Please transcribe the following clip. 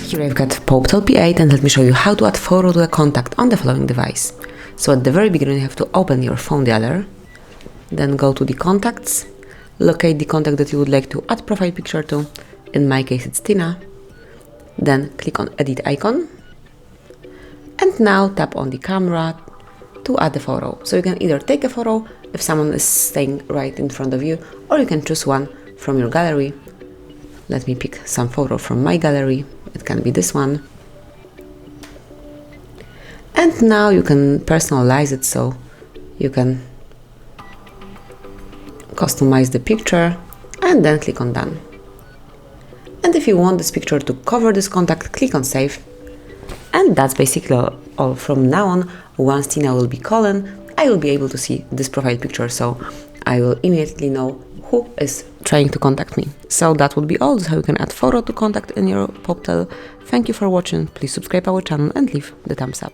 Here I've got Poptel P8 and let me show you how to add photo to a contact on the following device. So at the very beginning you have to open your phone dialer, then go to the contacts, locate the contact that you would like to add profile picture to, in my case it's Tina, then click on edit icon, and now tap on the camera to add the photo. So you can either take a photo if someone is staying right in front of you, or you can choose one from your gallery. Let me pick some photo from my gallery. It can be this one. And now you can personalize it, so you can customize the picture and then click on done. And if you want this picture to cover this contact, click on save. And that's basically all. From now on, once Tina will be calling, I will be able to see this profile picture, so I will immediately know who is trying to contact me. So that would be all. This is how you can add photo to contact in your Poptel. Thank you for watching. Please subscribe our channel and leave the thumbs up.